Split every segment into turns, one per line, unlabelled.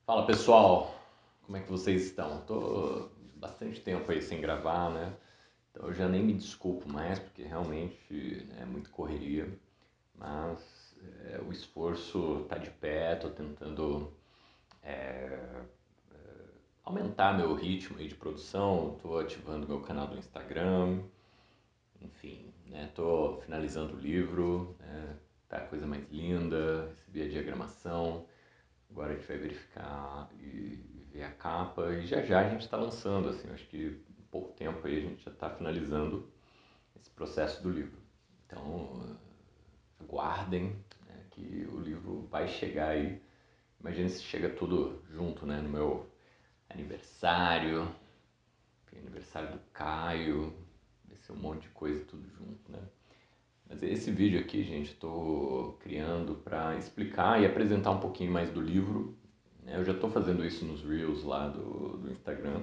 Fala pessoal, como é que vocês estão? Tô bastante tempo aí sem gravar, né? Então eu já nem me desculpo mais, porque realmente é muito correria, mas o esforço tá de pé, tô tentando aumentar meu ritmo aí de produção, tô ativando meu canal do Instagram, enfim, né? Tô finalizando o livro, né? Tá a coisa mais linda, recebi a diagramação. Agora a gente vai verificar e ver a capa e já a gente está lançando, assim, acho que em pouco tempo aí a gente já está finalizando esse processo do livro. Então, aguardem, né, que o livro vai chegar aí. Imagina se chega tudo junto, né, no meu aniversário, aniversário do Caio, vai ser um monte de coisa tudo junto, né. Mas esse vídeo aqui, gente, estou criando para explicar e apresentar um pouquinho mais do livro, né? Eu já estou fazendo isso nos Reels lá do Instagram,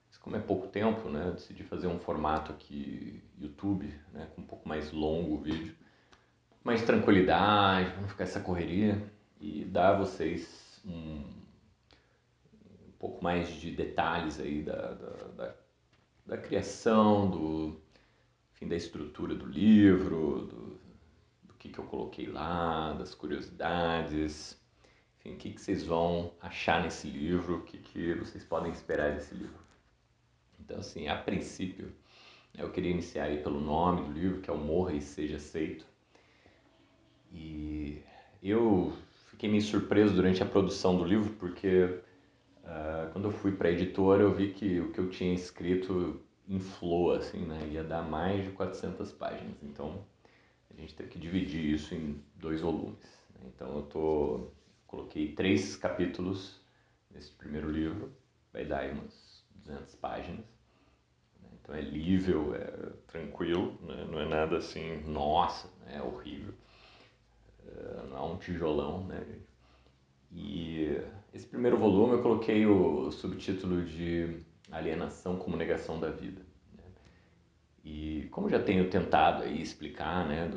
mas como é pouco tempo, né, eu decidi fazer um formato aqui YouTube, né, com um pouco mais longo o vídeo, mais tranquilidade, para não ficar essa correria e dar a vocês um pouco mais de detalhes aí da criação, enfim, da estrutura do livro, do que eu coloquei lá, das curiosidades, enfim, o que vocês vão achar nesse livro, o que vocês podem esperar desse livro. Então, assim, a princípio, eu queria iniciar aí pelo nome do livro, que é o Morra e Seja Aceito. E eu fiquei meio surpreso durante a produção do livro, porque quando eu fui para a editora, eu vi que o que eu tinha escrito inflou, assim, né? Ia dar mais de 400 páginas. Então, a gente teve que dividir isso em 2 volumes, né? Então coloquei 3 capítulos nesse primeiro livro, vai dar aí umas 200 páginas, né? Então é lível, é tranquilo, né? Não é nada assim, nossa, né? É horrível, não é um tijolão, né, gente? E esse primeiro volume eu coloquei o subtítulo de Alienação como Negação da Vida. E como já tenho tentado aí explicar, né,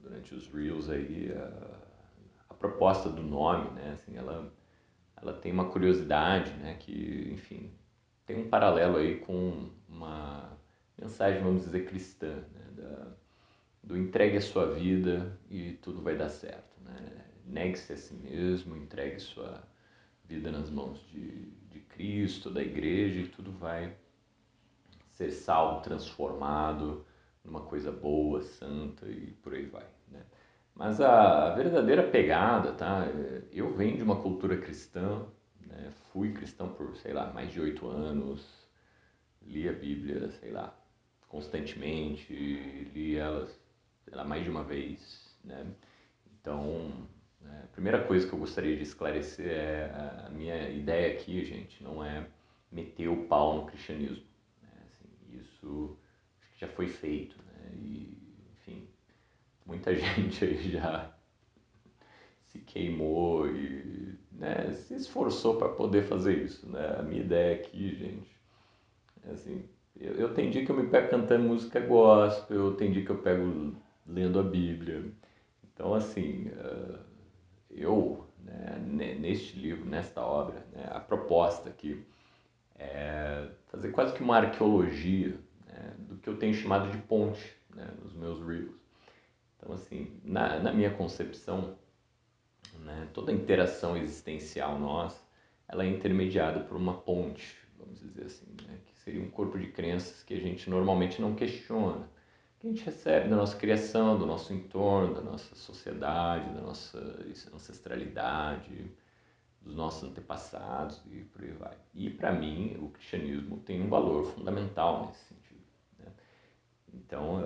durante os Reels aí, a proposta do nome, né, assim, ela tem uma curiosidade, né, que, enfim, tem um paralelo aí com uma mensagem, vamos dizer, cristã, né, do entregue a sua vida e tudo vai dar certo, né? Negue-se a si mesmo, entregue sua vida nas mãos de Cristo, da igreja e tudo vai ser salvo, transformado numa coisa boa, santa e por aí vai, né? Mas a verdadeira pegada, tá? Eu venho de uma cultura cristã, né? Fui cristão por, sei lá, mais de 8 anos, li a Bíblia, sei lá, constantemente, li ela, sei lá, mais de uma vez, né? Então, a primeira coisa que eu gostaria de esclarecer é a minha ideia aqui, gente, não é meter o pau no cristianismo, né? Assim, isso acho que já foi feito, né? E, enfim, muita gente aí já se queimou e, né, se esforçou para poder fazer isso, né? A minha ideia aqui, gente, é assim, eu tenho dia que eu me pego cantando música gospel, tem dia que eu pego lendo a Bíblia. Então, assim, eu, né, neste livro, nesta obra, né, a proposta aqui é fazer quase que uma arqueologia, né, do que eu tenho chamado de ponte, né, nos meus reels. Então, assim, na minha concepção, né, toda interação existencial nossa, ela é intermediada por uma ponte, vamos dizer assim, né, que seria um corpo de crenças que a gente normalmente não questiona, que a gente recebe da nossa criação, do nosso entorno, da nossa sociedade, da nossa ancestralidade, dos nossos antepassados e por aí vai. E para mim, o cristianismo tem um valor fundamental nesse sentido, né? Então,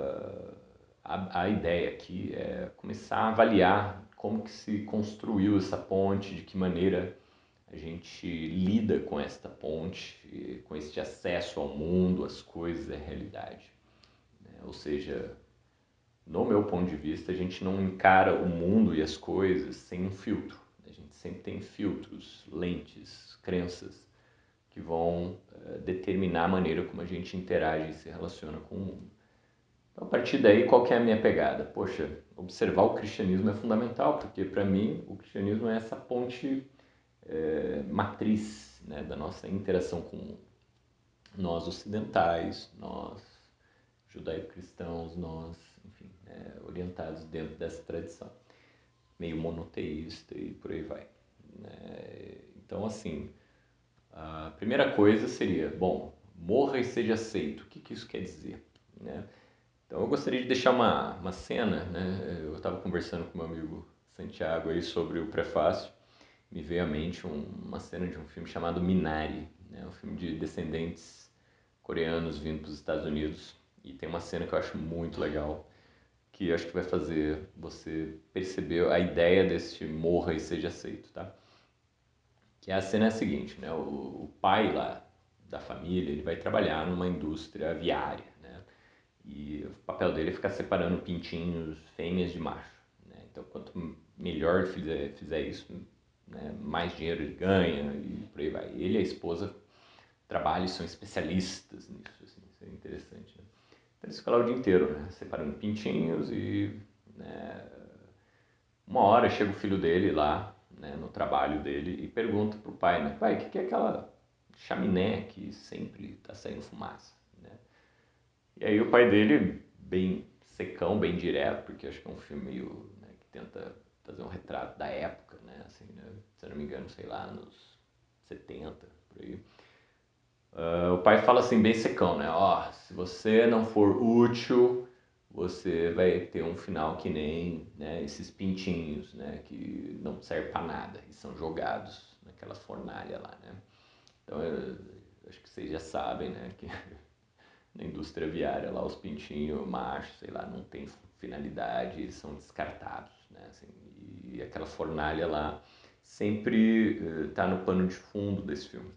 a ideia aqui é começar a avaliar como que se construiu essa ponte, de que maneira a gente lida com esta ponte, com este acesso ao mundo, às coisas, à realidade, né? Ou seja, no meu ponto de vista, a gente não encara o mundo e as coisas sem um filtro. A gente sempre tem filtros, lentes, crenças que vão determinar a maneira como a gente interage e se relaciona com o mundo. Então, a partir daí, qual que é a minha pegada? Poxa, observar o cristianismo é fundamental, porque para mim o cristianismo é essa ponte matriz, né, da nossa interação com nós ocidentais, nós judaico-cristãos, nós, enfim, orientados dentro dessa tradição, meio monoteísta e por aí vai. Então, assim, a primeira coisa seria, bom, morra e seja aceito. O que isso quer dizer? Né? Então, eu gostaria de deixar uma cena, né? Eu estava conversando com meu amigo Santiago aí sobre o prefácio, me veio à mente uma cena de um filme chamado Minari, né? Um filme de descendentes coreanos vindo para os Estados Unidos, e tem uma cena que eu acho muito legal, que eu acho que vai fazer você perceber a ideia desse morra e seja aceito, tá? Que a cena é a seguinte, né? O pai lá da família, ele vai trabalhar numa indústria aviária, né? E o papel dele é ficar separando pintinhos fêmeas de macho, né? Então, quanto melhor fizer isso, né, mais dinheiro ele ganha e por aí vai. Ele e a esposa trabalham e são especialistas nisso, assim, isso é interessante, né? Então, eles ficam lá o dia inteiro, né? Separando pintinhos e, né, uma hora chega o filho dele lá, né, no trabalho dele e pergunta pro pai, né? Pai, o que é aquela chaminé que sempre está saindo fumaça, né? E aí o pai dele, bem secão, bem direto, porque acho que é um filme meio, né, que tenta fazer um retrato da época, né? Assim, né? Se eu não me engano, sei lá, nos 70, por aí. O pai fala assim, bem secão, né? Ó, se você não for útil, você vai ter um final que nem, né, esses pintinhos, né? Que não servem para nada e são jogados naquela fornalha lá, né? Então, eu acho que vocês já sabem, né? Que na indústria aviária lá, os pintinhos machos, sei lá, não tem finalidade, eles são descartados, né? Assim, e aquela fornalha lá sempre está no pano de fundo desse filme.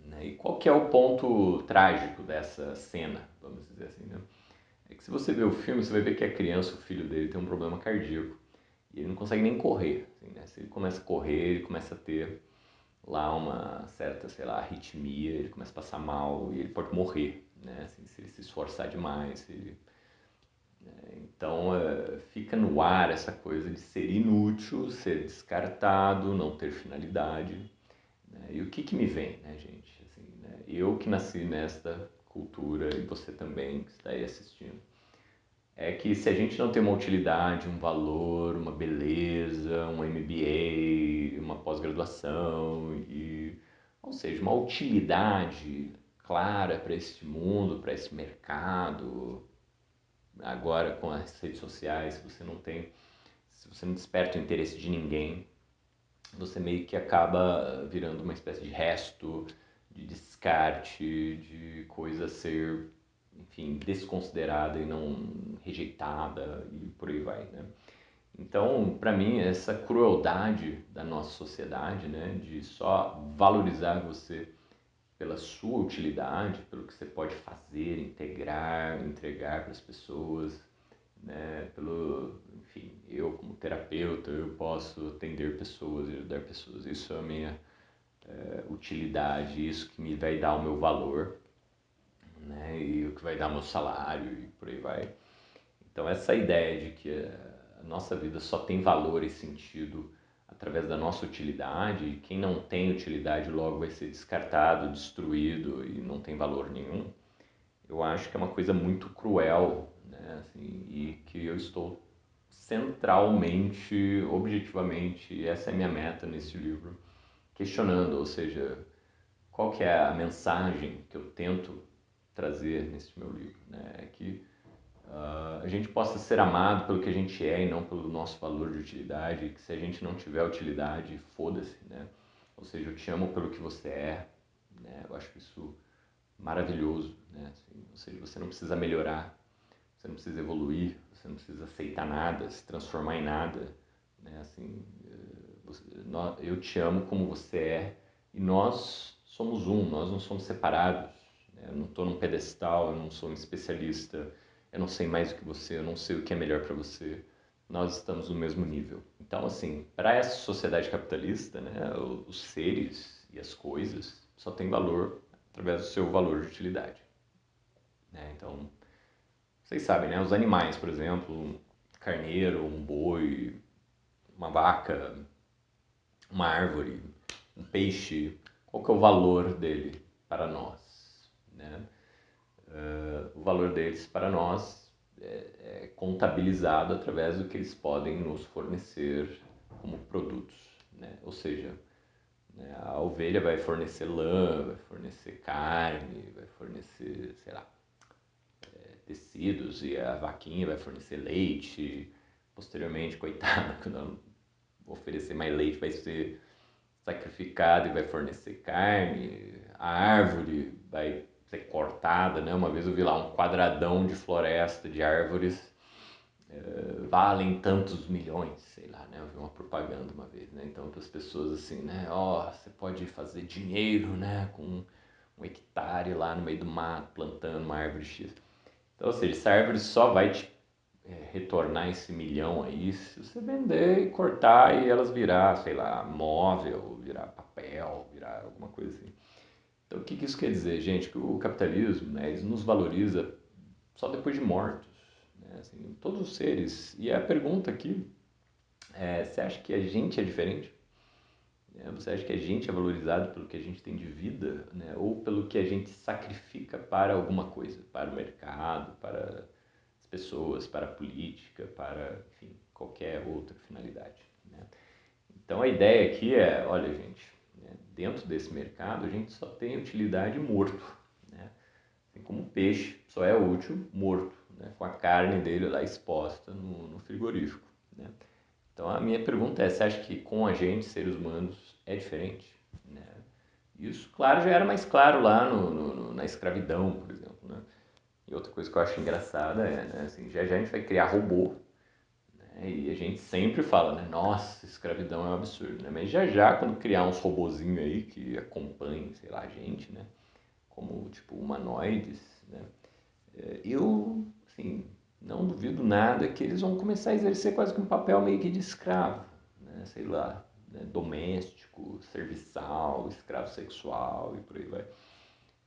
Né? E qual que é o ponto trágico dessa cena, vamos dizer assim, né? É que se você ver o filme, você vai ver que a criança, o filho dele, tem um problema cardíaco. E ele não consegue nem correr. Assim, né? Se ele começa a correr, ele começa a ter lá uma certa, sei lá, arritmia, ele começa a passar mal e ele pode morrer, né? Assim, se ele se esforçar demais. Então, fica no ar essa coisa de ser inútil, ser descartado, não ter finalidade. Né? E o que me vem, né, gente? Assim, né? Eu que nasci nesta cultura e você também que está aí assistindo, é que se a gente não tem uma utilidade, um valor, uma beleza, um MBA, uma pós-graduação, ou seja, uma utilidade clara para este mundo, para esse mercado, agora com as redes sociais, se você não desperta o interesse de ninguém, você meio que acaba virando uma espécie de resto, de descarte, de coisa a ser, enfim, desconsiderada e não rejeitada e por aí vai, né? Então, para mim, essa crueldade da nossa sociedade, né, de só valorizar você pela sua utilidade, pelo que você pode fazer, integrar, entregar para as pessoas, né, enfim, eu como terapeuta, eu posso atender pessoas e ajudar pessoas, isso é a minha utilidade, isso que me vai dar o meu valor, né, e o que vai dar meu salário e por aí vai. Então essa ideia de que a nossa vida só tem valor e sentido através da nossa utilidade, e quem não tem utilidade logo vai ser descartado, destruído e não tem valor nenhum, eu acho que é uma coisa muito cruel, né? Assim, e que eu estou centralmente, objetivamente, essa é a minha meta nesse livro, questionando, ou seja, qual que é a mensagem que eu tento trazer nesse meu livro, né? É que a gente possa ser amado pelo que a gente é e não pelo nosso valor de utilidade, que se a gente não tiver utilidade, foda-se, né? Ou seja, eu te amo pelo que você é, né? Eu acho isso maravilhoso, né? Assim, ou seja, você não precisa melhorar, você não precisa evoluir, você não precisa aceitar nada, se transformar em nada, né? Assim, eu te amo como você é e nós somos um, nós não somos separados, né? Eu não estou num pedestal, eu não sou um especialista, eu não sei mais do que você, eu não sei o que é melhor para você, nós estamos no mesmo nível. Então, assim, para essa sociedade capitalista, né, os seres e as coisas só têm valor através do seu valor de utilidade, né? Então, vocês sabem, né, os animais, por exemplo, um carneiro, um boi, uma vaca, uma árvore, um peixe, qual que é o valor dele para nós, né? O valor deles para nós é contabilizado através do que eles podem nos fornecer como produtos, né? Ou seja, né, a ovelha vai fornecer lã, vai fornecer carne, vai fornecer, sei lá, tecidos, e a vaquinha vai fornecer leite. Posteriormente, coitada, quando ela oferecer mais leite, vai ser sacrificada e vai fornecer carne. A árvore vai ser cortada, né? Uma vez eu vi lá um quadradão de floresta de árvores, valem tantos milhões, sei lá, né? Eu vi uma propaganda uma vez, né? Então, para as pessoas assim, né? Ó, você pode fazer dinheiro, né? Com um hectare lá no meio do mato, plantando uma árvore X. Então, ou seja, essa árvore só vai te retornar esse milhão aí se você vender e cortar e elas virar, sei lá, móvel, virar papel, virar alguma coisa assim. Então, o que isso quer dizer, gente? Que o capitalismo, né, ele nos valoriza só depois de mortos, né? Assim, todos os seres. E a pergunta aqui é: você acha que a gente é diferente? Você acha que a gente é valorizado pelo que a gente tem de vida, né? Ou pelo que a gente sacrifica para alguma coisa, para o mercado, para as pessoas, para a política, para, enfim, qualquer outra finalidade, né? Então a ideia aqui é, olha gente, né, dentro desse mercado a gente só tem utilidade morto, né? Assim como o peixe só é útil morto, né? Com a carne dele lá exposta no frigorífico, né? Então a minha pergunta é, você acha que com a gente, seres humanos, é diferente, né? Isso, claro, já era mais claro lá na escravidão, por exemplo, né? E outra coisa que eu acho engraçada é, né, assim, já a gente vai criar robô, né? E a gente sempre fala, né? Nossa, escravidão é um absurdo, né? Mas já quando criar uns robozinhos aí que acompanhem, sei lá, a gente, né? Como, tipo, humanoides, né? Eu, assim, não duvido nada que eles vão começar a exercer quase que um papel meio que de escravo, né? Sei lá, né? Doméstico, serviçal, escravo sexual e por aí vai.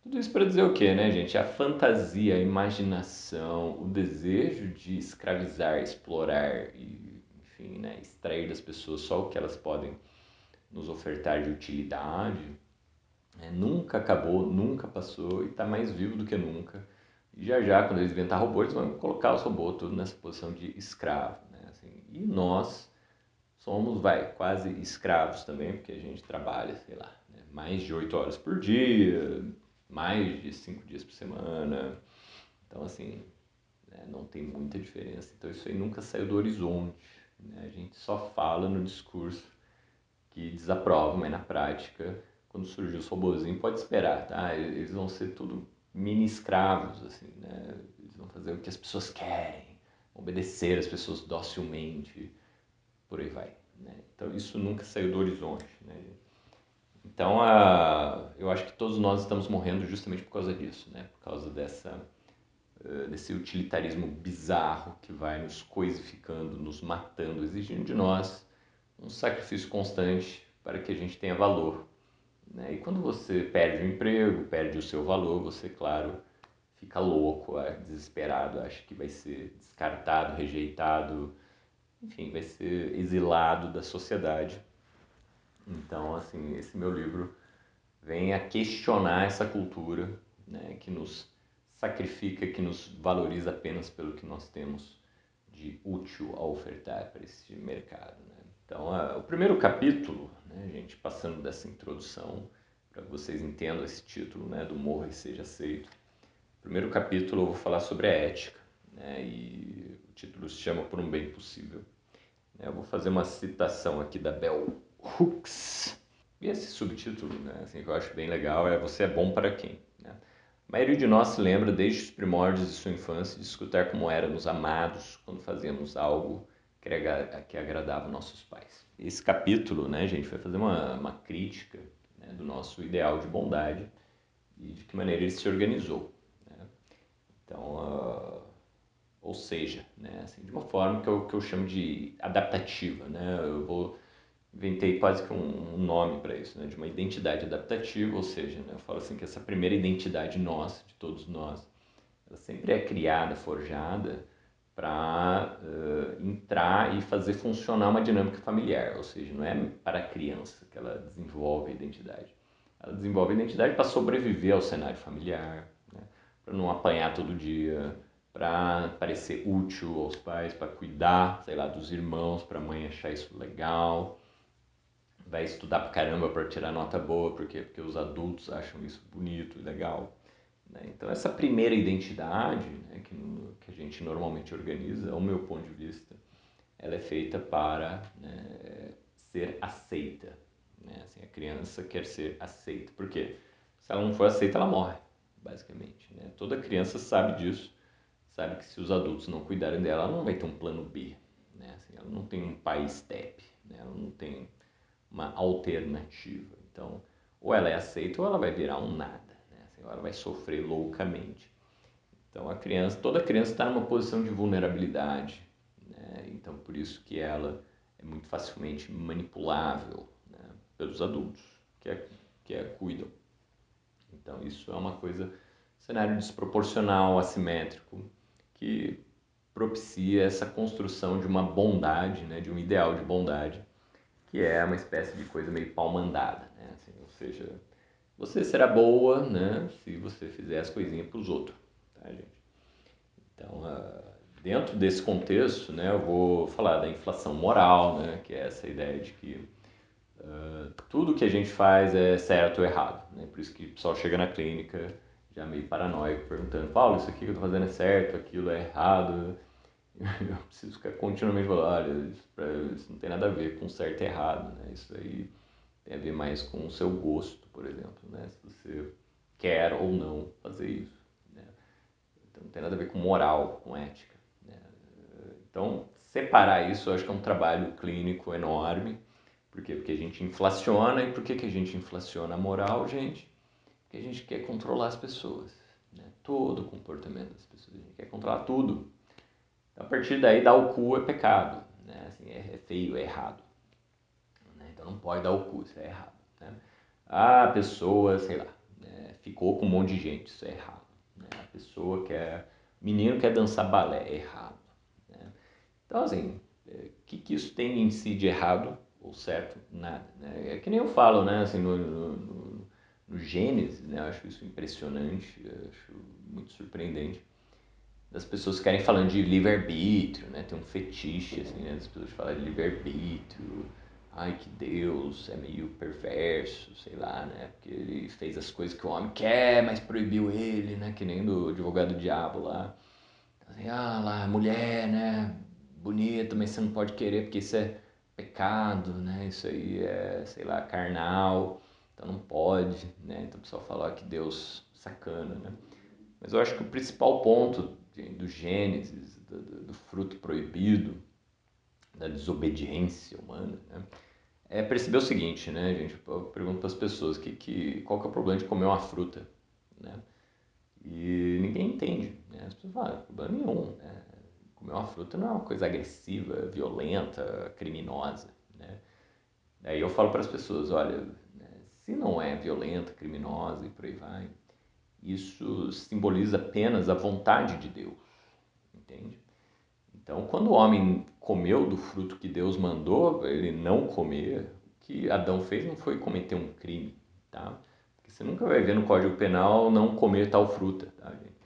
Tudo isso para dizer o quê, né, gente? A fantasia, a imaginação, o desejo de escravizar, explorar e, enfim, né, extrair das pessoas só o que elas podem nos ofertar de utilidade, né, nunca acabou, nunca passou e está mais vivo do que nunca. E já, quando eles inventar robôs, eles vão colocar os robôs tudo nessa posição de escravo, né? Assim, e nós somos, vai, quase escravos também, porque a gente trabalha, sei lá, né, mais de 8 horas por dia, mais de 5 dias por semana. Então, assim, né, não tem muita diferença. Então, isso aí nunca saiu do horizonte, né? A gente só fala no discurso que desaprova, mas na prática, quando surgir os robozinhos, pode esperar, tá? Eles vão ser tudo mini escravos, assim, né? Eles vão fazer o que as pessoas querem, obedecer as pessoas docilmente, por aí vai, né? Então, isso nunca saiu do horizonte, né? Então, eu acho que todos nós estamos morrendo justamente por causa disso, né? Por causa desse utilitarismo bizarro que vai nos coisificando, nos matando, exigindo de nós um sacrifício constante para que a gente tenha valor, né? E quando você perde o emprego, perde o seu valor, você, claro, fica louco, desesperado, acha que vai ser descartado, rejeitado, enfim, vai ser exilado da sociedade. Então, assim, esse meu livro vem a questionar essa cultura, né, que nos sacrifica, que nos valoriza apenas pelo que nós temos de útil a ofertar para esse mercado, né? Então, o primeiro capítulo, né, gente, passando dessa introdução, para que vocês entendam esse título, né, do Morra e Seja Aceito. O primeiro capítulo eu vou falar sobre a ética, né, e o título se chama Por um Bem Possível. Eu vou fazer uma citação aqui da Bell Hooks. E esse subtítulo, né, assim, que eu acho bem legal, é Você é bom para quem? Né? A maioria de nós se lembra desde os primórdios de sua infância de escutar como éramos amados quando fazíamos algo que agradava nossos pais. Esse capítulo, né, gente, vai fazer uma crítica, né, do nosso ideal de bondade e de que maneira ele se organizou, né? Então, ou seja, né, assim, de uma forma que eu chamo de adaptativa, né? Inventei quase que um nome para isso, né? De uma identidade adaptativa, ou seja, né? Eu falo assim que essa primeira identidade nossa, de todos nós, ela sempre é criada, forjada para entrar e fazer funcionar uma dinâmica familiar, ou seja, não é para a criança que ela desenvolve a identidade. Ela desenvolve a identidade para sobreviver ao cenário familiar, né? Para não apanhar todo dia, para parecer útil aos pais, para cuidar, sei lá, dos irmãos, para a mãe achar isso legal. Vai estudar pra caramba para tirar nota boa, porque os adultos acham isso bonito e legal. Né? Então, essa primeira identidade, né, que a gente normalmente organiza, ao meu ponto de vista, ela é feita para, né, ser aceita. Né? Assim, a criança quer ser aceita. Por quê? Se ela não for aceita, ela morre, basicamente. Né? Toda criança sabe disso, sabe que se os adultos não cuidarem dela, ela não vai ter um plano B. Né? Assim, ela não tem um pai step, né? Ela não tem uma alternativa. Então, ou ela é aceita ou ela vai virar um nada. Né? Assim, ou ela vai sofrer loucamente. Então, toda criança está numa posição de vulnerabilidade. Né? Então, por isso que ela é muito facilmente manipulável, né, pelos adultos que a cuidam. Então, isso é uma coisa, cenário desproporcional, assimétrico, que propicia essa construção de uma bondade, né, de um ideal de bondade, que é uma espécie de coisa meio pau-mandada, né? Assim, ou seja, você será boa, né, se você fizer as coisinhas para os outros, tá, gente? Então, dentro desse contexto, né, eu vou falar da inflação moral, né, que é essa ideia de que tudo que a gente faz é certo ou errado, né? Por isso que o pessoal chega na clínica já meio paranoico, perguntando: Paulo, isso aqui que eu estou fazendo é certo, aquilo é errado. Eu preciso ficar continuamente falando: olha, isso não tem nada a ver com certo e errado, né? Isso aí tem a ver mais com o seu gosto, por exemplo, né? Se você quer ou não fazer isso, né? Então não tem nada a ver com moral, com ética, né? Então, separar isso eu acho que é um trabalho clínico enorme. Por quê? Porque a gente inflaciona. E por que a gente inflaciona a moral, gente? Porque a gente quer controlar as pessoas, né? Todo o comportamento das pessoas, a gente quer controlar tudo. Então, a partir daí, dar o cu é pecado, né? Assim, é feio, é errado, né? Então não pode dar o cu, isso é errado, né? A pessoa, sei lá, né, ficou com um monte de gente, isso é errado, né? A pessoa menino quer dançar balé, é errado, né? Então, assim, o que isso tem em si de errado ou certo? Nada, né? É que nem eu falo, né? Assim, no Gênesis, né? Eu acho isso impressionante, eu acho muito surpreendente. Das pessoas ficarem falando de livre-arbítrio, né? Tem um fetiche, assim, né? As pessoas falam de livre-arbítrio. Ai, que Deus é meio perverso, sei lá, né? Porque ele fez as coisas que o homem quer, mas proibiu ele, né? Que nem do advogado do diabo lá. Assim, lá, mulher, né? Bonita, mas você não pode querer porque isso é pecado, né? Isso aí é, sei lá, carnal, então não pode, né? Então o pessoal fala que Deus sacana, né? Mas eu acho que o principal ponto do Gênesis, do fruto proibido, da desobediência humana, né, é perceber o seguinte, né, gente? Eu pergunto para as pessoas qual que é o problema de comer uma fruta, né? E ninguém entende, né? As pessoas falam: problema nenhum, né? Comer uma fruta não é uma coisa agressiva, violenta, criminosa, né? Daí eu falo para as pessoas: olha, né, se não é violenta, criminosa e por aí vai, isso simboliza apenas a vontade de Deus, entende? Então, quando o homem comeu do fruto que Deus mandou ele não comer, o que Adão fez não foi cometer um crime, tá? Porque você nunca vai ver no Código Penal não comer tal fruta, tá, gente?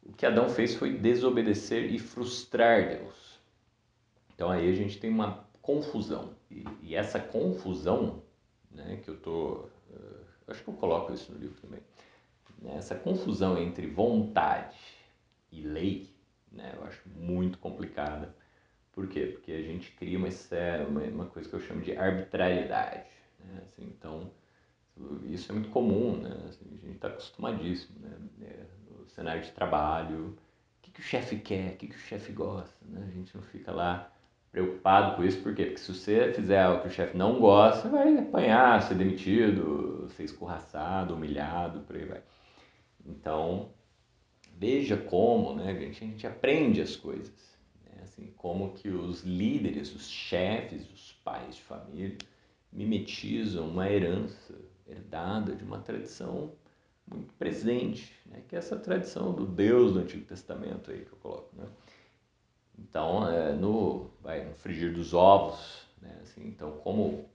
O que Adão fez foi desobedecer e frustrar Deus. Então aí a gente tem uma confusão. E essa confusão, né, que acho que eu coloco isso no livro também, né, essa confusão entre vontade e lei, né, eu acho muito complicada. Por quê? Porque a gente cria uma coisa que eu chamo de arbitrariedade, né? Assim, então, isso é muito comum, né? Assim, a gente está acostumadíssimo, né? No cenário de trabalho, o que o chefe quer, o que o chefe gosta, né? A gente não fica lá preocupado com isso, por quê? Porque se você fizer algo que o chefe não gosta, você vai apanhar, ser demitido, ser escorraçado, humilhado, por aí vai. Então, veja como, né, a gente aprende as coisas, né? Assim, como que os líderes, os chefes, os pais de família mimetizam uma herança herdada de uma tradição muito presente, né? Que é essa tradição do Deus do Antigo Testamento aí que eu coloco, né? Então, no frigir dos ovos, né? Assim, então, como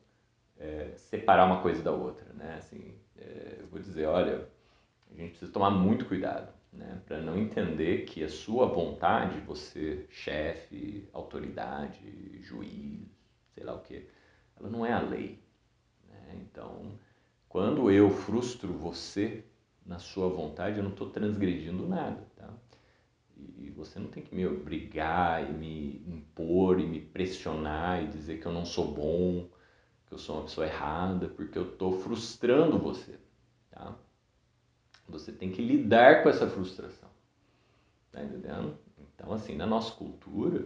separar uma coisa da outra, né? Assim, eu vou dizer, olha, a gente precisa tomar muito cuidado, né? Para não entender que a sua vontade, você, chefe, autoridade, juiz, sei lá o que, ela não é a lei, né? Então, quando eu frustro você na sua vontade, eu não estou transgredindo nada, tá? E você não tem que me obrigar e me impor e me pressionar e dizer que eu não sou bom, que eu sou uma pessoa errada, porque eu estou frustrando você, tá? Você tem que lidar com essa frustração, tá entendendo? Então, assim, na nossa cultura,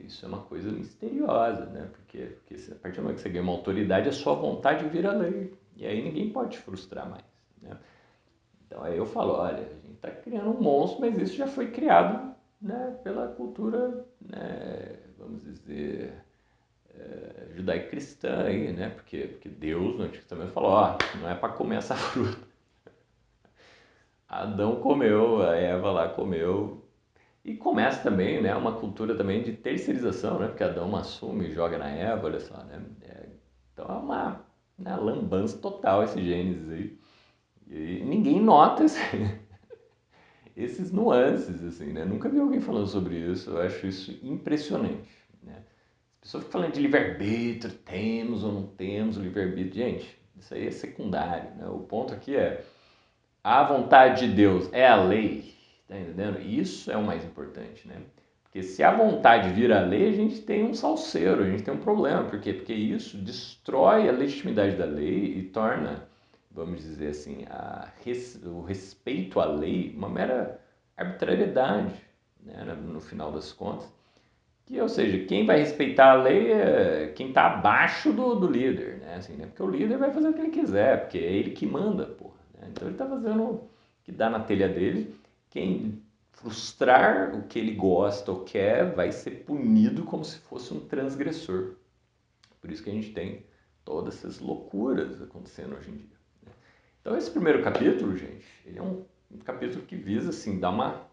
isso é uma coisa misteriosa, né? Porque a partir do momento que você ganha uma autoridade, a sua vontade vira lei. E aí ninguém pode te frustrar mais, né? Então aí eu falo, olha, a gente está criando um monstro, mas isso já foi criado, né, pela cultura, né, vamos dizer, judaico-cristã aí, né? Porque Deus no Antigo Testamento falou, ó, não é para comer essa fruta. Adão comeu, a Eva lá comeu. E começa também, né, uma cultura também de terceirização, né? Porque Adão assume e joga na Eva, olha só, né? Então é uma lambança total esse Gênesis aí. E ninguém nota esses nuances, assim, né? Nunca vi alguém falando sobre isso, eu acho isso impressionante, né? As pessoas ficam falando de livre-arbítrio, temos ou não temos o livre-arbítrio. Gente, isso aí é secundário, né? O ponto aqui é, a vontade de Deus é a lei, tá entendendo? Isso é o mais importante, né? Porque se a vontade vira a lei, a gente tem um salseiro, a gente tem um problema. Por quê? Porque isso destrói a legitimidade da lei e torna, vamos dizer assim, o respeito à lei uma mera arbitrariedade, né? No final das contas. Que, ou seja, quem vai respeitar a lei é quem está abaixo do líder, né? Assim, né? Porque o líder vai fazer o que ele quiser, porque é ele que manda, porra, né? Então ele está fazendo o que dá na telha dele. Quem frustrar o que ele gosta ou quer vai ser punido como se fosse um transgressor. Por isso que a gente tem todas essas loucuras acontecendo hoje em dia, né? Então esse primeiro capítulo, gente, ele é um capítulo que visa assim dar uma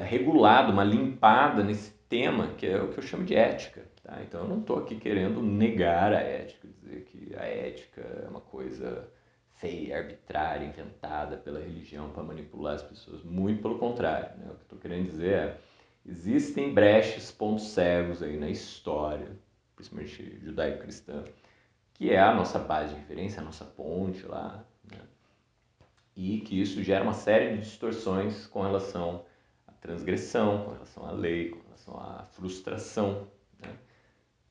regulada, uma limpada nesse tema que é o que eu chamo de ética, tá? Então eu não estou aqui querendo negar a ética, dizer que a ética é uma coisa feia, arbitrária, inventada pela religião para manipular as pessoas. Muito pelo contrário, né? O que eu estou querendo dizer é, existem brechas, pontos cegos aí na história, principalmente judaico-cristã, que é a nossa base de referência, a nossa ponte lá, né? E que isso gera uma série de distorções com relação à transgressão, com relação à lei, com relação à frustração, né?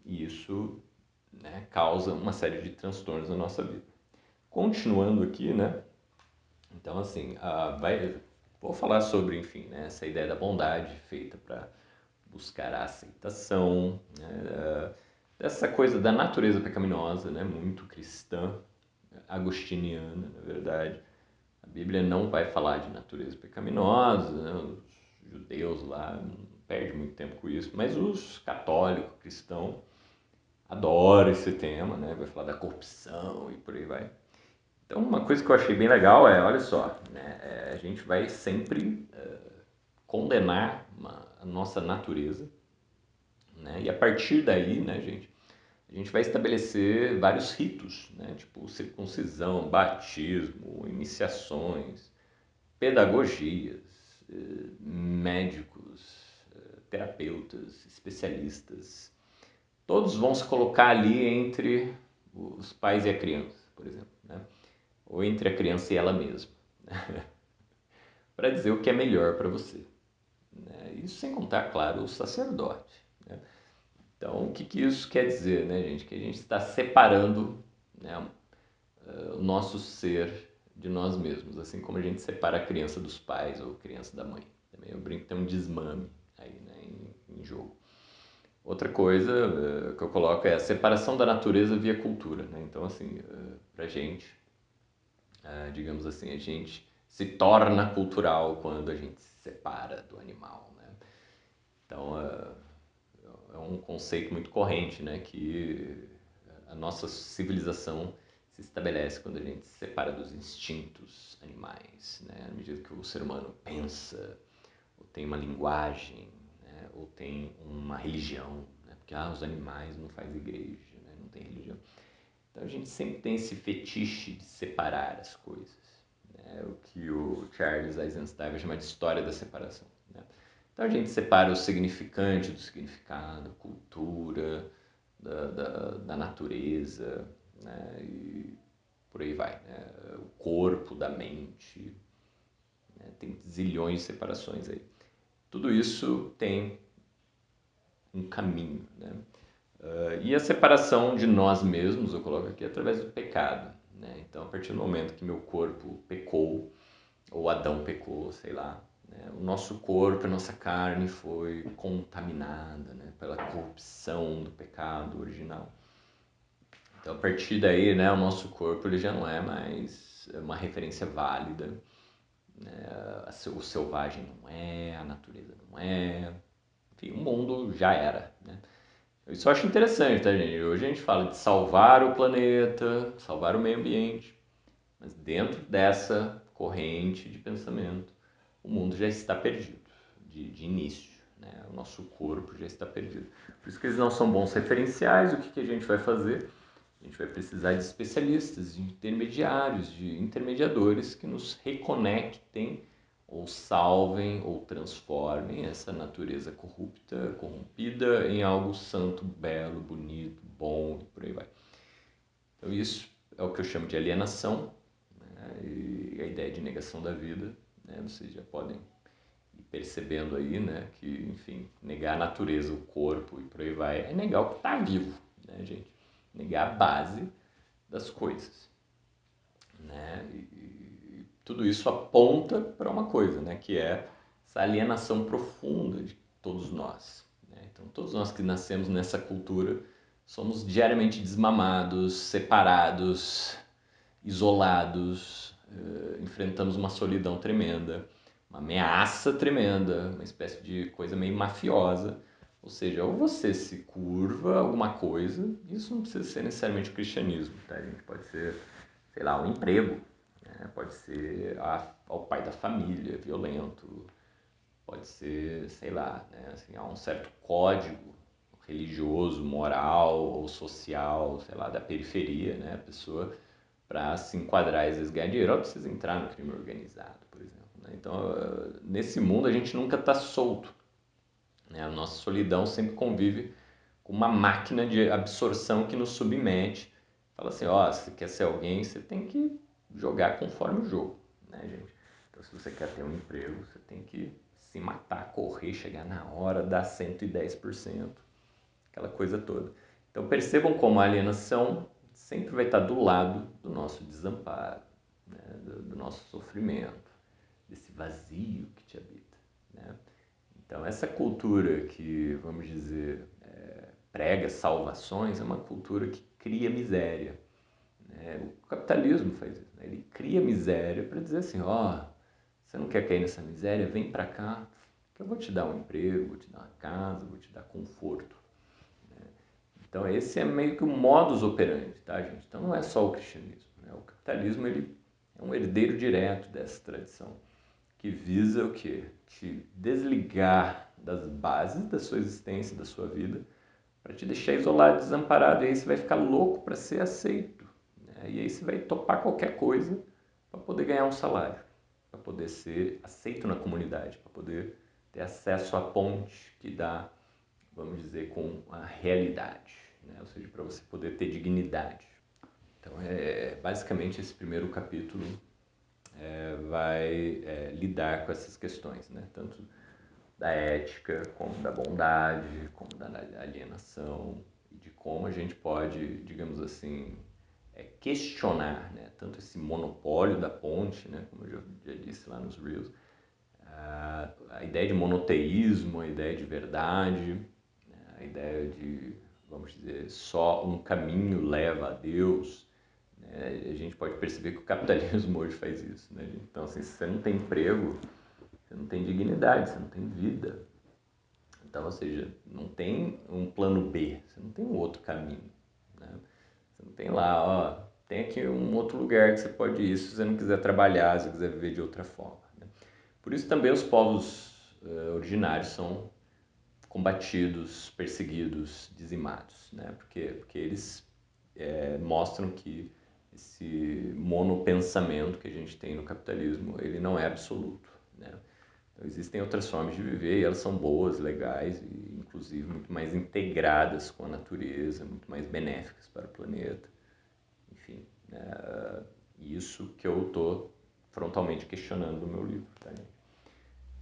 E isso, né, causa uma série de transtornos na nossa vida. Continuando aqui, né? Então, assim, vou falar sobre, enfim, né, essa ideia da bondade feita para buscar a aceitação, né, essa coisa da natureza pecaminosa, né, muito cristã, agostiniana, na verdade. A Bíblia não vai falar de natureza pecaminosa, né? Os judeus lá não perdem muito tempo com isso, mas os católicos, cristãos, adoram esse tema, né? Vai falar da corrupção e por aí vai. Então, uma coisa que eu achei bem legal é, olha só, né? A gente vai sempre condenar a nossa natureza, né? E a partir daí, né, gente, a gente vai estabelecer vários ritos, né? Tipo circuncisão, batismo, iniciações, pedagogias, médicos, terapeutas, especialistas. Todos vão se colocar ali entre os pais e a criança, por exemplo, né? Ou entre a criança e ela mesma, para dizer o que é melhor para você, né? Isso sem contar, claro, o sacerdote, né? Então, o que, que isso quer dizer, né, gente? Que a gente está separando, né, o nosso ser de nós mesmos, assim como a gente separa a criança dos pais ou a criança da mãe. Também eu brinco que tem um desmame aí, né, em jogo. Outra coisa que eu coloco é a separação da natureza via cultura, né? Então, assim, pra gente, digamos assim, a gente se torna cultural quando a gente se separa do animal, né? Então, é um conceito muito corrente, né? Que a nossa civilização se estabelece quando a gente se separa dos instintos animais, né? À medida que o ser humano pensa, ou tem uma linguagem, né? ou tem uma religião, né? Porque os animais não fazem igreja, né? Não tem religião. Então a gente sempre tem esse fetiche de separar as coisas, né? O que o Charles Eisenstein vai chamar de história da separação, né? Então a gente separa o significante do significado, a cultura, da natureza, né? E por aí vai, né? O corpo da mente, né? Tem zilhões de separações aí. Tudo isso tem um caminho, né? E a separação de nós mesmos, eu coloco aqui, através do pecado, né? Então, a partir do momento que meu corpo pecou, ou Adão pecou, sei lá, né? O nosso corpo, a nossa carne foi contaminada, né? Pela corrupção do pecado original. Então, a partir daí, né, o nosso corpo ele já não é mais uma referência válida, né? O selvagem não é, a natureza não é, enfim, o mundo já era, né? Isso eu acho interessante, tá, gente? Hoje a gente fala de salvar o planeta, salvar o meio ambiente, mas dentro dessa corrente de pensamento, o mundo já está perdido, de início, né? O nosso corpo já está perdido. Por isso que eles não são bons referenciais. O que a gente vai fazer? A gente vai precisar de especialistas, de intermediários, de intermediadores que nos reconectem ou salvem ou transformem essa natureza corrupta, corrompida em algo santo, belo, bonito, bom e por aí vai. Então isso é o que eu chamo de alienação, né? E a ideia de negação da vida, né? Vocês já podem ir percebendo aí, né, que, enfim, negar a natureza, o corpo e por aí vai, é negar o que está vivo, né, gente? Negar a base das coisas, né? E tudo isso aponta para uma coisa, né, que é essa alienação profunda de todos nós, né? Então, todos nós que nascemos nessa cultura somos diariamente desmamados, separados, isolados, enfrentamos uma solidão tremenda, uma ameaça tremenda, uma espécie de coisa meio mafiosa. Ou seja, ou você se curva a alguma coisa, isso não precisa ser necessariamente o cristianismo, tá? A gente pode ser, sei lá, um emprego, né? Pode ser ao pai da família, violento, pode ser, sei lá, né? Assim, há um certo código religioso, moral ou social, sei lá, da periferia, né? A pessoa, para se enquadrar e às vezes ganhar dinheiro, ela precisa entrar no crime organizado, por exemplo, né? Então, nesse mundo a gente nunca está solto, né? A nossa solidão sempre convive com uma máquina de absorção que nos submete. Fala assim, ó, se quer ser alguém, você tem que jogar conforme o jogo, né, gente? Então, se você quer ter um emprego, você tem que se matar, correr, chegar na hora, dar 110%, aquela coisa toda. Então, percebam como a alienação sempre vai estar do lado do nosso desamparo, né, do nosso sofrimento, desse vazio que te habita, né? Então, essa cultura que, vamos dizer, prega salvações, é uma cultura que cria miséria, né? O capitalismo faz isso, né? Ele cria miséria para dizer assim, ó, você não quer cair nessa miséria? Vem para cá, que eu vou te dar um emprego, vou te dar uma casa, vou te dar conforto. Então esse é meio que o modus operandi, tá, gente? Então não é só o cristianismo, né? O capitalismo ele é um herdeiro direto dessa tradição, que visa o quê? Te desligar das bases da sua existência, da sua vida, para te deixar isolado, desamparado, e aí você vai ficar louco para ser aceito, né? E aí você vai topar qualquer coisa para poder ganhar um salário, para poder ser aceito na comunidade, para poder ter acesso à ponte que dá, vamos dizer, com a realidade, né? Ou seja, para você poder ter dignidade. Então, basicamente esse primeiro capítulo vai lidar com essas questões, né? Tanto da ética, como da bondade, como da alienação, e de como a gente pode, digamos assim, questionar, né? Tanto esse monopólio da ponte, né? Como eu já disse lá nos Reels, a ideia de monoteísmo, a ideia de verdade, né? A ideia de, vamos dizer, só um caminho leva a Deus, né? A gente pode perceber que o capitalismo hoje faz isso, né? Então, assim, se você não tem emprego, você não tem dignidade, você não tem vida. Então, ou seja, não tem um plano B, você não tem um outro caminho, né? Você não tem lá, ó, tem aqui um outro lugar que você pode ir se você não quiser trabalhar, se você quiser viver de outra forma, né? Por isso também os povos originários são combatidos, perseguidos, dizimados, né? Porque eles mostram que esse monopensamento que a gente tem no capitalismo, ele não é absoluto, né? Então, existem outras formas de viver e elas são boas, legais e, inclusive, muito mais integradas com a natureza, muito mais benéficas para o planeta. Enfim, isso que eu estou frontalmente questionando no meu livro, tá, gente?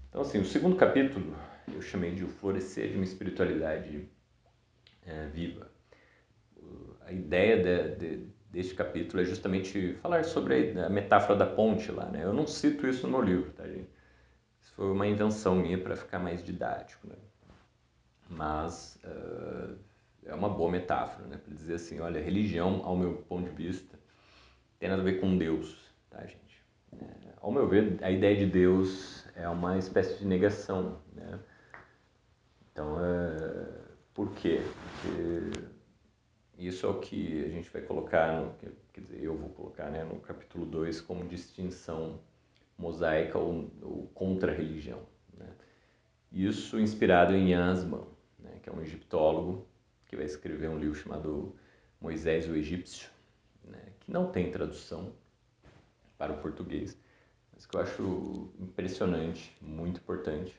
Então, assim, o segundo capítulo eu chamei de O Florescer de uma Espiritualidade Viva. A ideia deste capítulo é justamente falar sobre a metáfora da ponte lá, né? Eu não cito isso no meu livro, tá, gente? Isso foi uma invenção minha para ficar mais didático, né? Mas é uma boa metáfora, né? Para dizer assim, olha, religião, ao meu ponto de vista, tem nada a ver com Deus, tá, gente? Ao meu ver, a ideia de Deus é uma espécie de negação, né? Então, por quê? Porque isso é o que a gente vai colocar, quer dizer, eu vou colocar, né, no capítulo 2 como distinção mosaica ou contra-religião, né? Isso inspirado em Yansman, né, que é um egiptólogo que vai escrever um livro chamado Moisés o Egípcio, né, que não tem tradução para o português, mas que eu acho impressionante, muito importante.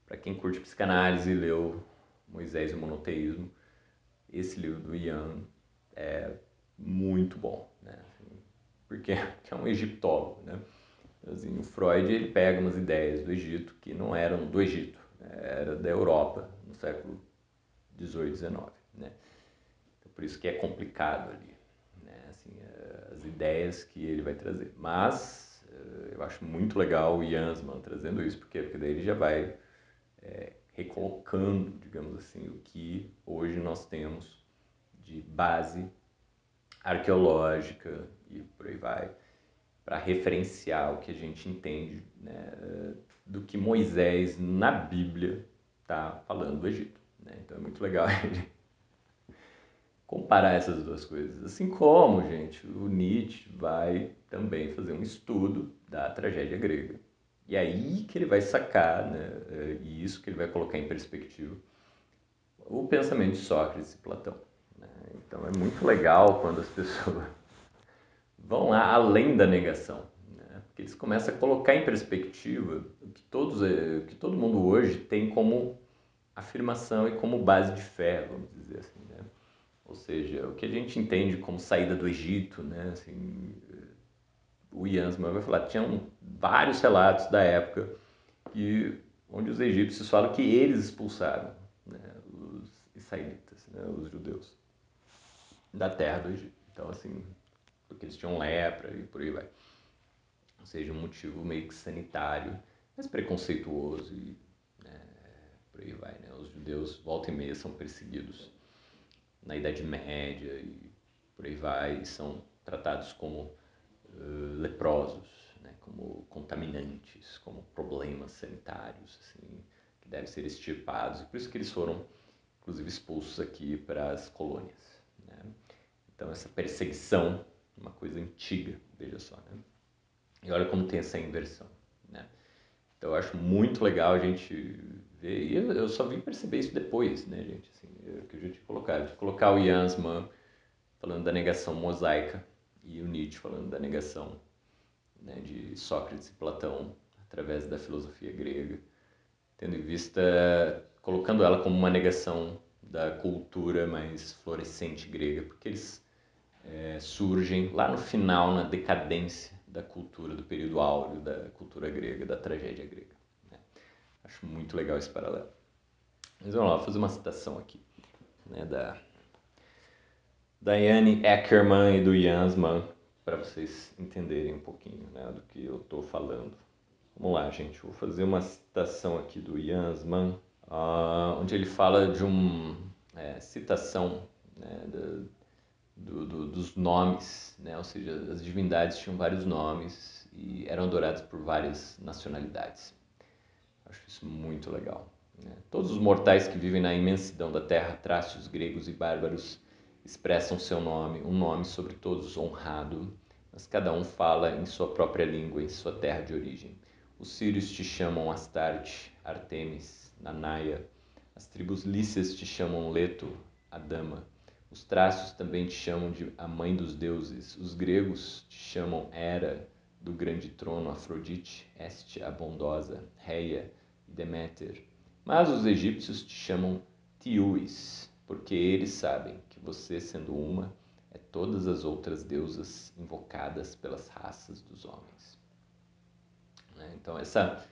Para quem curte psicanálise e leu Moisés e o Monoteísmo, esse livro do Ian é muito bom, né? Assim, porque é um egiptólogo, né? Assim, o Freud ele pega umas ideias do Egito que não eram do Egito, né? Era da Europa no século XVIII, XIX, né? Então, por isso que é complicado ali, né? Assim, as ideias que ele vai trazer. Mas eu acho muito legal o Yansman trazendo isso, porque daí ele já vai recolocando, digamos assim, o que hoje nós temos de base arqueológica e por aí vai, para referenciar o que a gente entende, né, do que Moisés na Bíblia está falando do Egito, né? Então é muito legal comparar essas duas coisas. Assim como, gente, o Nietzsche vai também fazer um estudo da tragédia grega. E aí que ele vai sacar, né, e isso que ele vai colocar em perspectiva, o pensamento de Sócrates e Platão, né? Então é muito legal quando as pessoas vão lá além da negação, né? Porque eles começam a colocar em perspectiva o que todo mundo hoje tem como afirmação e como base de fé, vamos dizer assim, né? Ou seja, o que a gente entende como saída do Egito, né? Assim, o Yansman vai falar, tinham vários relatos da época onde os egípcios falam que eles expulsaram, né, os israelitas, né, os judeus, da terra do Egito. Então, assim, porque eles tinham lepra e por aí vai. Ou seja, um motivo meio que sanitário, mas preconceituoso e por aí vai, né? Os judeus, volta e meia, são perseguidos na Idade Média e por aí vai, e são tratados como leprosos, né? Como contaminantes, como problemas sanitários, assim, que devem ser extirpados. E por isso que eles foram, inclusive, expulsos aqui para as colônias, né? Então, essa perseguição, uma coisa antiga, veja só, né? E olha como tem essa inversão, né? Então eu acho muito legal a gente ver, e eu só vim perceber isso depois, né, gente? Assim, que eu já tinha colocado, de colocar o Yansman falando da negação mosaica e o Nietzsche falando da negação, né, de Sócrates e Platão através da filosofia grega, tendo em vista, colocando ela como uma negação da cultura mais florescente grega, porque eles surgem lá no final, na decadência da cultura, do período áureo da cultura grega, da tragédia grega, né? Acho muito legal esse paralelo. Mas vamos lá, vou fazer uma citação aqui, né, da Diane Ackerman e do Yansman, para vocês entenderem um pouquinho, né, do que eu estou falando. Vamos lá, gente, vou fazer uma citação aqui do Yansman, onde ele fala de uma citação, né, dos nomes, né? Ou seja, as divindades tinham vários nomes e eram adoradas por várias nacionalidades. Acho isso muito legal, né? Todos os mortais que vivem na imensidão da terra, trácios, gregos e bárbaros, expressam seu nome, um nome sobre todos honrado, mas cada um fala em sua própria língua, em sua terra de origem. Os sírios te chamam Astarte, Artemis, Nanaia, As tribos lícias te chamam Leto, a dama. Os trácios também te chamam de a mãe dos deuses. Os gregos te chamam Hera, do grande trono, Afrodite, Hestia, a bondosa, Reia e Deméter. Mas os egípcios te chamam Tiúis, porque eles sabem que você, sendo uma, é todas as outras deusas invocadas pelas raças dos homens. Então, essa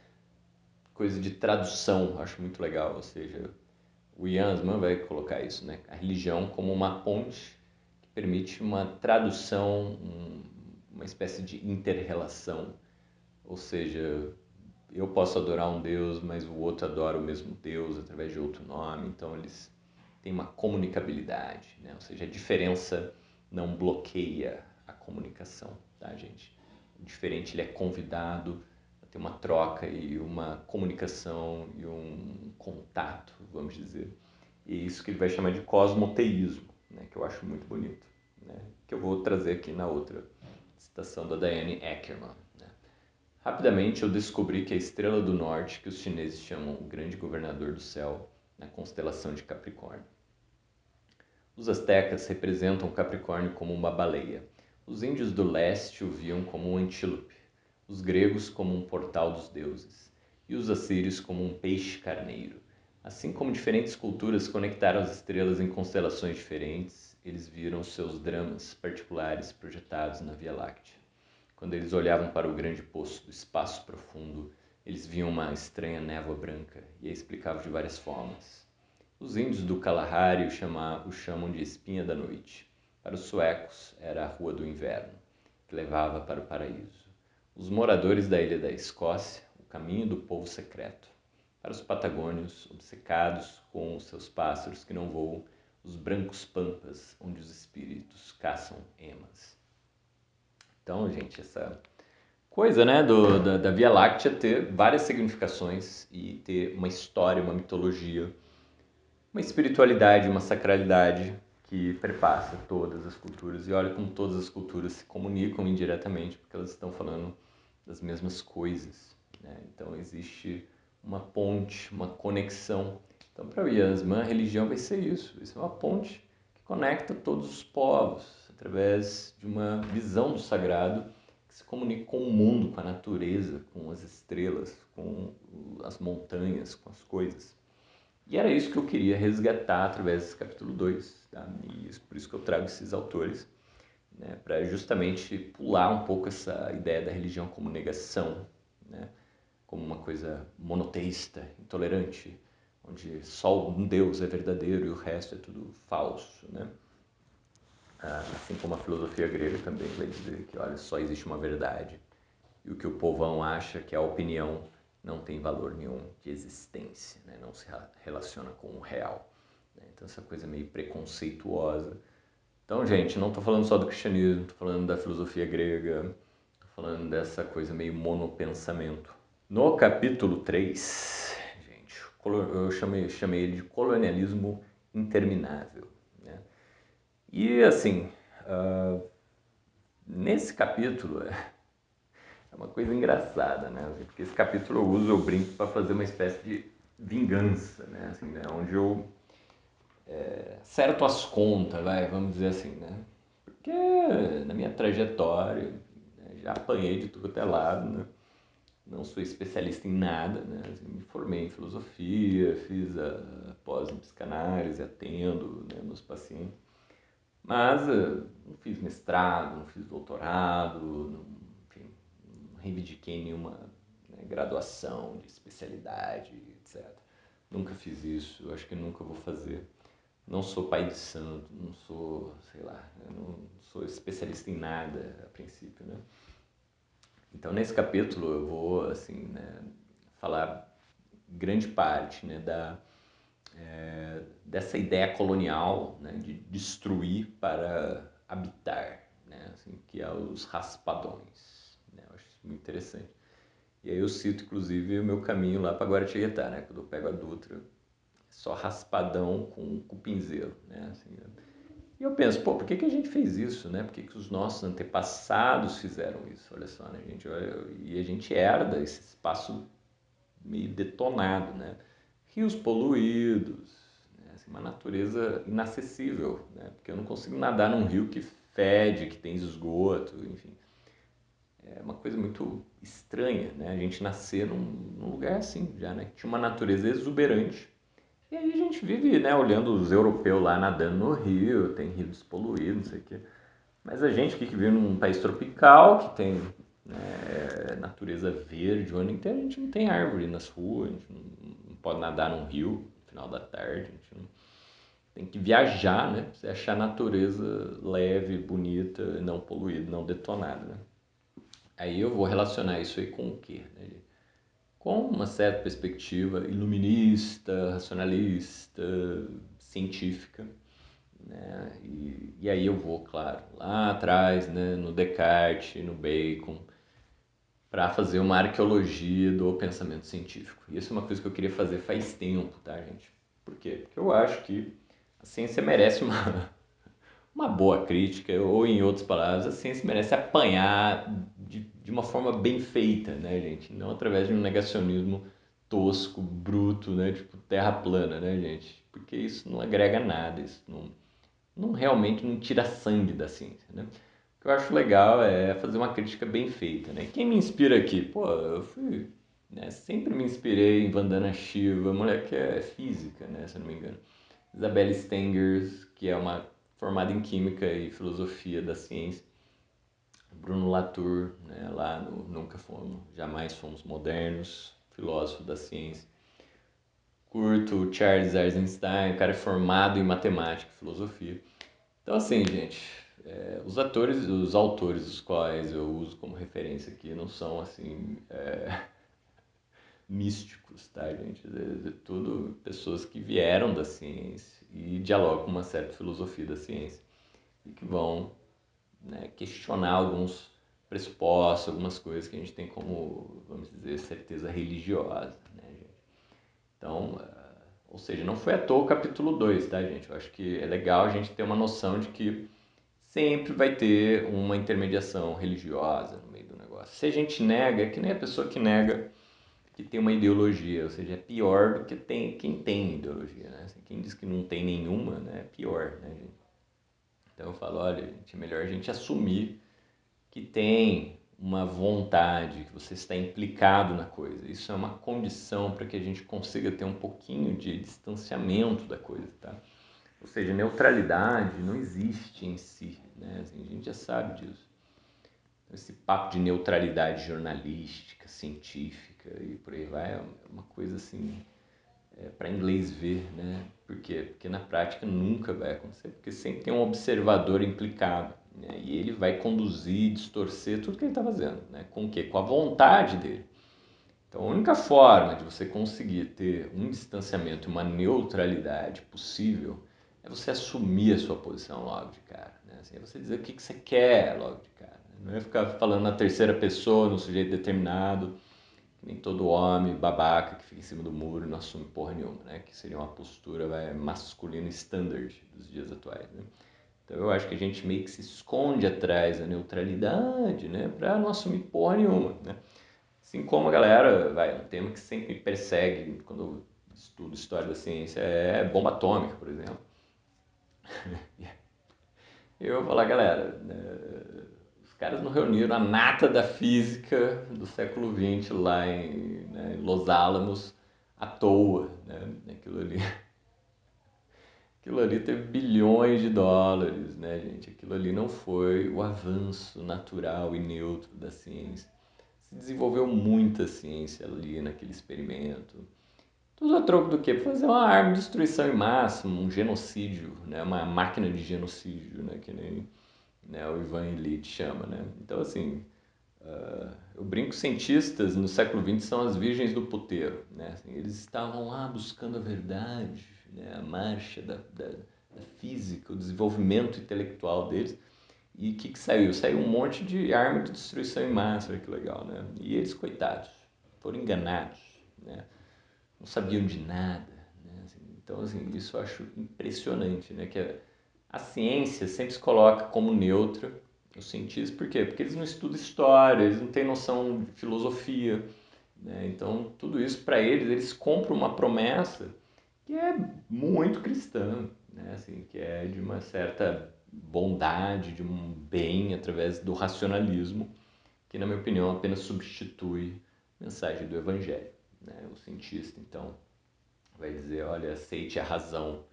coisa de tradução eu acho muito legal, ou seja, o Ian Asman vai colocar isso, né? A religião como uma ponte que permite uma tradução, uma espécie de inter-relação, ou seja, eu posso adorar um Deus, mas o outro adora o mesmo Deus através de outro nome, então eles têm uma comunicabilidade, né? Ou seja, a diferença não bloqueia a comunicação, tá, gente? O diferente ele é convidado a ter uma troca e uma comunicação e um contato, vamos dizer. E é isso que ele vai chamar de cosmoteísmo, né? Que eu acho muito bonito, né? Que eu vou trazer aqui na outra citação da Diane Ackerman. Rapidamente eu descobri que a estrela do norte, que os chineses chamam o grande governador do céu, na constelação de Capricórnio. Os astecas representam o Capricórnio como uma baleia. Os índios do leste o viam como um antílope. Os gregos como um portal dos deuses. E os assírios como um peixe carneiro. Assim como diferentes culturas conectaram as estrelas em constelações diferentes, eles viram seus dramas particulares projetados na Via Láctea. Quando eles olhavam para o grande poço do espaço profundo, eles viam uma estranha névoa branca e a explicavam de várias formas. Os índios do Kalahari o chamam de espinha da noite. Para os suecos, era a rua do inverno, que levava para o paraíso. Os moradores da ilha da Escócia, o caminho do povo secreto. Para os patagônios, obcecados com os seus pássaros que não voam, os brancos pampas, onde os espíritos caçam emas. Então, gente, essa coisa, né, da Via Láctea ter várias significações e ter uma história, uma mitologia, uma espiritualidade, uma sacralidade que perpassa todas as culturas. E olha como todas as culturas se comunicam indiretamente, porque elas estão falando das mesmas coisas, né? Então existe uma ponte, uma conexão. Então, para o Ian Asman, a religião vai ser isso, vai ser uma ponte que conecta todos os povos através de uma visão do sagrado que se comunica com o mundo, com a natureza, com as estrelas, com as montanhas, com as coisas. E era isso que eu queria resgatar através desse capítulo 2, tá? E por isso que eu trago esses autores, né? Para justamente pular um pouco essa ideia da religião como negação, né? Como uma coisa monoteísta, intolerante, onde só um Deus é verdadeiro e o resto é tudo falso, né? Assim como a filosofia grega também vai dizer que, olha, só existe uma verdade. E o que o povão acha que é a opinião não tem valor nenhum de existência, né? Não se relaciona com o real. Né? Então essa coisa meio preconceituosa. Então, gente, não estou falando só do cristianismo, estou falando da filosofia grega, estou falando dessa coisa meio monopensamento. No capítulo 3, gente, eu chamei ele de colonialismo interminável. Né? E assim, nesse capítulo é uma coisa engraçada, né? Porque esse capítulo eu brinco para fazer uma espécie de vingança, né? Assim, né? Onde eu acerto as contas, vamos dizer assim, né? Porque na minha trajetória, né, já apanhei de tudo até lado, né? Não sou especialista em nada, né? Assim, me formei em filosofia, fiz a pós em psicanálise, atendo, né, meus pacientes. Mas não fiz mestrado, não fiz doutorado, não, enfim, não reivindiquei nenhuma, né, graduação de especialidade, etc. Nunca fiz isso, acho que nunca vou fazer. Não sou pai de santo, não sou, sei lá, não sou especialista em nada a princípio, né? Então, nesse capítulo eu vou, assim, né, falar grande parte, né, dessa ideia colonial, né, de destruir para habitar, né, assim, que é os raspadões. Né? Eu acho isso muito interessante. E aí eu cito, inclusive, o meu caminho lá para Guaratinguetá, né, quando eu pego a Dutra, só raspadão com cupinzeiro, né, assim, né? E eu penso, pô, por que a gente fez isso, né? Por que os nossos antepassados fizeram isso? Olha só, né, gente? E a gente herda esse espaço meio detonado, né? rios poluídos, né? Assim, uma natureza inacessível, né? Porque eu não consigo nadar num rio que fede, que tem esgoto, enfim. É uma coisa muito estranha, né? A gente nascer num lugar assim já, né? Que tinha uma natureza exuberante. E aí a gente vive, né, olhando os europeus lá nadando no rio, tem rio despoluído, não sei o quê. Mas a gente que vive num país tropical, que tem, né, natureza verde o ano inteiro, a gente não tem árvore nas ruas, a gente não pode nadar num rio no final da tarde, a gente não, tem que viajar, né? Pra você achar a natureza leve, bonita, não poluída, não detonada, né? Aí eu vou relacionar isso aí com o quê? Né? Com uma certa perspectiva iluminista, racionalista, científica, né? E aí eu vou, claro, lá atrás, né, no Descartes, no Bacon, para fazer uma arqueologia do pensamento científico. E isso é uma coisa que eu queria fazer faz tempo, tá, gente? Por quê? Porque eu acho que a ciência merece uma boa crítica, ou em outras palavras, a ciência merece apanhar de uma forma bem feita, né, gente? Não através de um negacionismo tosco, bruto, né, tipo terra plana, né, gente? Porque isso não agrega nada, isso não realmente não tira sangue da ciência, né? O que eu acho legal é fazer uma crítica bem feita, né? Quem me inspira aqui? Pô, eu fui, né, sempre me inspirei em Vandana Shiva, mulher que é física, né, se eu não me engano. Isabelle Stengers, que é uma formada em Química e Filosofia da Ciência. Bruno Latour, né, lá no Nunca Fomos, Jamais Fomos Modernos, filósofo da ciência. Curto o Charles Eisenstein, o cara é formado em matemática e filosofia. Então, assim, gente, os autores dos quais eu uso como referência aqui não são, assim, místicos, tá, gente? Tudo pessoas que vieram da ciência e dialogam com uma certa filosofia da ciência e que vão, né, questionar alguns pressupostos, algumas coisas que a gente tem como, vamos dizer, certeza religiosa, né, gente? Então, ou seja, não foi à toa o capítulo 2, tá, gente? Eu acho que é legal a gente ter uma noção de que sempre vai ter uma intermediação religiosa no meio do negócio. Se a gente nega, é que nem a pessoa que nega que tem uma ideologia, ou seja, é pior do que quem tem ideologia, né? Assim, quem diz que não tem nenhuma, né, é pior, né, gente? Então eu falo, olha, gente, é melhor a gente assumir que tem uma vontade, que você está implicado na coisa. Isso é uma condição para que a gente consiga ter um pouquinho de distanciamento da coisa, tá? Ou seja, neutralidade não existe em si, né? Assim, a gente já sabe disso. Esse papo de neutralidade jornalística, científica e por aí vai é uma coisa assim, para inglês ver, né? Por quê? Porque na prática nunca vai acontecer, porque sempre tem um observador implicado, né? E ele vai conduzir, distorcer tudo que ele está fazendo, né? Com o quê? Com a vontade dele. Então, a única forma de você conseguir ter um distanciamento, uma neutralidade possível, é você assumir a sua posição logo de cara, né? Assim, é você dizer o que você quer logo de cara, né? Não é ficar falando na terceira pessoa, no sujeito determinado, nem todo homem babaca que fica em cima do muro e não assume porra nenhuma, né? Que seria uma postura masculina standard dos dias atuais, né? Então eu acho que a gente meio que se esconde atrás da neutralidade, né? Pra não assumir porra nenhuma, né? Assim como a galera, um tema que sempre me persegue quando eu estudo história da ciência é bomba atômica, por exemplo. Eu vou falar, galera, os caras não reuniram a nata da física do século XX lá em Los Alamos à toa, né? Aquilo ali teve bilhões de dólares, né, gente? Aquilo ali não foi o avanço natural e neutro da ciência. Se desenvolveu muita ciência ali naquele experimento. Tudo a troco do quê? Fazer uma arma de destruição em massa, um genocídio, né? Uma máquina de genocídio, né? Que nem, né, o Ivan Illich chama, né? Então, assim, eu brinco, cientistas no século XX são as virgens do puteiro, né? Assim, eles estavam lá buscando a verdade, né? A marcha da física, o desenvolvimento intelectual deles. E o que saiu? Saiu um monte de arma de destruição em massa, olha que legal, né? E eles, coitados, foram enganados, né? Não sabiam de nada, né? Assim, então, assim, isso eu acho impressionante, né? Que a ciência sempre se coloca como neutra, os cientistas, por quê? Porque eles não estudam história, eles não têm noção de filosofia, né? Então, tudo isso para eles compram uma promessa que é muito cristã, né? Assim, que é de uma certa bondade, de um bem através do racionalismo, que na minha opinião apenas substitui a mensagem do evangelho, né? O cientista, então, vai dizer, olha, aceite a razão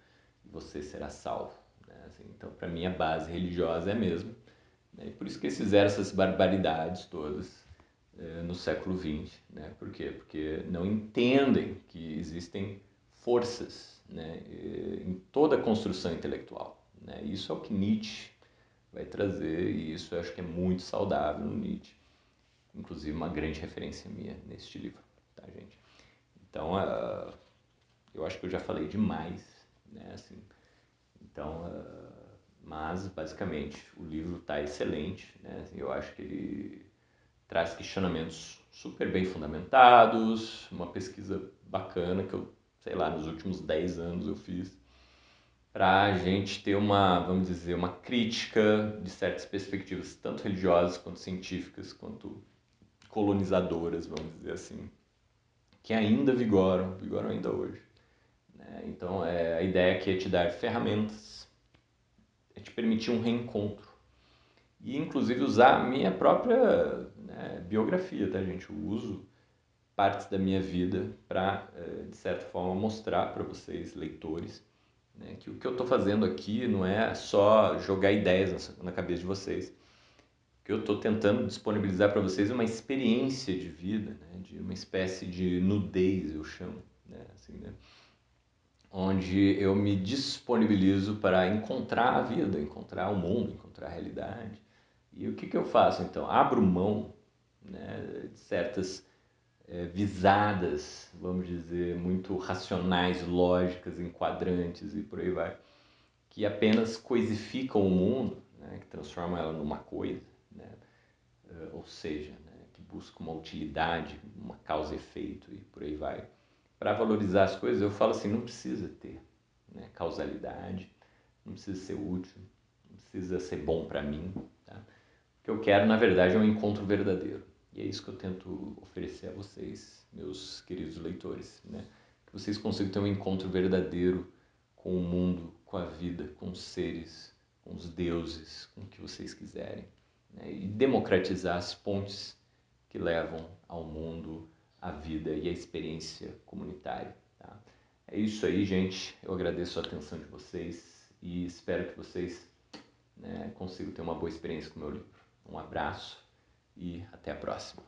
e você será salvo, né? Assim, então, para mim, a base religiosa é a mesma, né? E por isso que eles fizeram essas barbaridades todas no século XX, né? Por quê? Porque não entendem que existem forças, né, em toda a construção intelectual, né? Isso é o que Nietzsche vai trazer e isso eu acho que é muito saudável no Nietzsche, inclusive uma grande referência minha neste livro, tá, gente? Então, eu acho que eu já falei demais, né, assim, então, mas basicamente o livro está excelente, né, assim, eu acho que ele traz questionamentos super bem fundamentados, uma pesquisa bacana que eu, sei lá, nos últimos 10 anos eu fiz, para a gente ter uma, vamos dizer, uma crítica de certas perspectivas, tanto religiosas quanto científicas, quanto colonizadoras, vamos dizer assim, que ainda vigoram ainda hoje, né? Então, a ideia aqui é te dar ferramentas, é te permitir um reencontro e, inclusive, usar a minha própria, né, biografia, tá, gente? Eu uso partes da minha vida para, de certa forma, mostrar para vocês, leitores, né, que o que eu estou fazendo aqui não é só jogar ideias na cabeça de vocês. O que eu estou tentando disponibilizar para vocês é uma experiência de vida, né, de uma espécie de nudez, eu chamo, né, assim, né, onde eu me disponibilizo para encontrar a vida, encontrar o mundo, encontrar a realidade. E o que, que eu faço então? Abro mão, né, de certas visadas, vamos dizer, muito racionais, lógicas, enquadrantes e por aí vai, que apenas coisificam o mundo, né, que transformam ela numa coisa, né, ou seja, né, que busca uma utilidade, uma causa e efeito e por aí vai. Para valorizar as coisas, eu falo assim, não precisa ter, né, causalidade, não precisa ser útil, não precisa ser bom para mim, tá? O que eu quero, na verdade, é um encontro verdadeiro. E é isso que eu tento oferecer a vocês, meus queridos leitores, né? Que vocês consigam ter um encontro verdadeiro com o mundo, com a vida, com os seres, com os deuses, com o que vocês quiserem, né? E democratizar as pontes que levam ao mundo, à vida e à experiência comunitária, tá? É isso aí, gente. Eu agradeço a atenção de vocês e espero que vocês, né, consigam ter uma boa experiência com o meu livro. Um abraço e até a próxima.